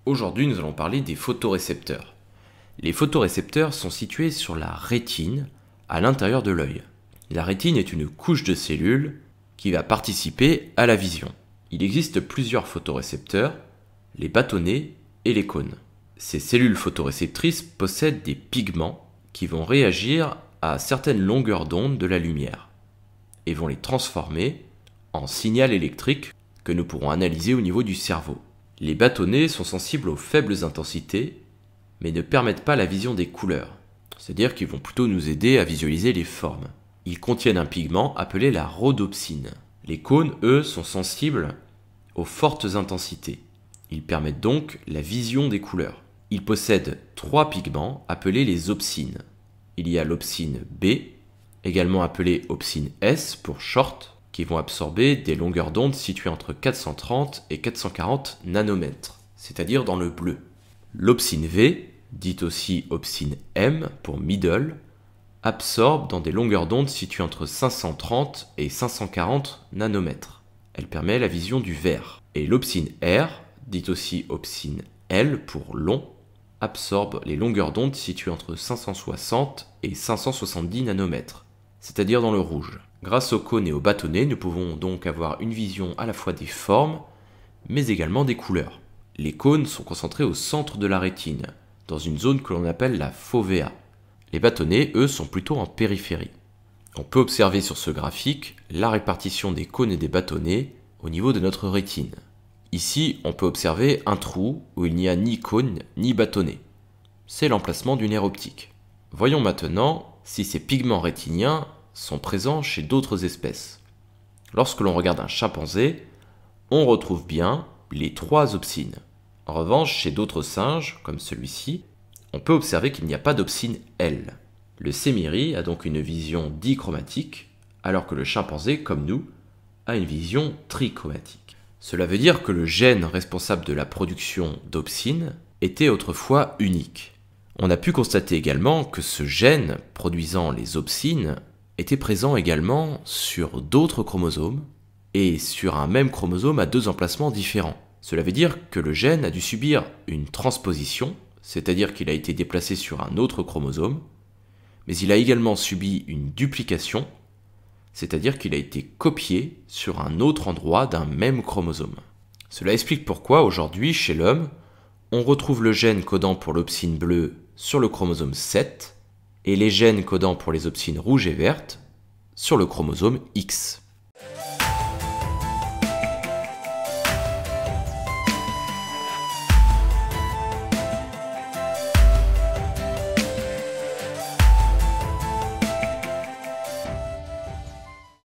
Aujourd'hui, nous allons parler des photorécepteurs. Les photorécepteurs sont situés sur la rétine, à l'intérieur de l'œil. La rétine est une couche de cellules qui va participer à la vision. Il existe plusieurs photorécepteurs, les bâtonnets et les cônes. Ces cellules photoréceptrices possèdent des pigments qui vont réagir à certaines longueurs d'onde de la lumière et vont les transformer en signal électrique que nous pourrons analyser au niveau du cerveau. Les bâtonnets sont sensibles aux faibles intensités, mais ne permettent pas la vision des couleurs, c'est-à-dire qu'ils vont plutôt nous aider à visualiser les formes. Ils contiennent un pigment appelé la rhodopsine. Les cônes, eux, sont sensibles aux fortes intensités. Ils permettent donc la vision des couleurs. Ils possèdent 3 pigments appelés les opsines. Il y a l'opsine B, également appelée opsine S pour short, qui vont absorber des longueurs d'onde situées entre 430 et 440 nanomètres, c'est-à-dire dans le bleu. L'opsine V, dite aussi opsine M pour middle, absorbe dans des longueurs d'onde situées entre 530 et 540 nanomètres. Elle permet la vision du vert. Et l'opsine R, dite aussi opsine L pour long, absorbe les longueurs d'onde situées entre 560 et 570 nanomètres, c'est-à-dire dans le rouge. Grâce aux cônes et aux bâtonnets, nous pouvons donc avoir une vision à la fois des formes, mais également des couleurs. Les cônes sont concentrés au centre de la rétine, dans une zone que l'on appelle la fovea. Les bâtonnets, eux, sont plutôt en périphérie. On peut observer sur ce graphique la répartition des cônes et des bâtonnets au niveau de notre rétine. Ici, on peut observer un trou où il n'y a ni cône ni bâtonnet. C'est l'emplacement du nerf optique. Voyons maintenant si ces pigments rétiniens sont présents chez d'autres espèces. Lorsque l'on regarde un chimpanzé, on retrouve bien les 3 opsines. En revanche, chez d'autres singes, comme celui-ci, on peut observer qu'il n'y a pas d'opsine L. Le sémiri a donc une vision dichromatique, alors que le chimpanzé, comme nous, a une vision trichromatique. Cela veut dire que le gène responsable de la production d'opsine était autrefois unique. On a pu constater également que ce gène produisant les opsines était présent également sur d'autres chromosomes et sur un même chromosome à 2 emplacements différents. Cela veut dire que le gène a dû subir une transposition, c'est-à-dire qu'il a été déplacé sur un autre chromosome, mais il a également subi une duplication, c'est-à-dire qu'il a été copié sur un autre endroit d'un même chromosome. Cela explique pourquoi aujourd'hui, chez l'homme, on retrouve le gène codant pour l'opsine bleue sur le chromosome 7 et les gènes codant pour les opsines rouges et vertes sur le chromosome X.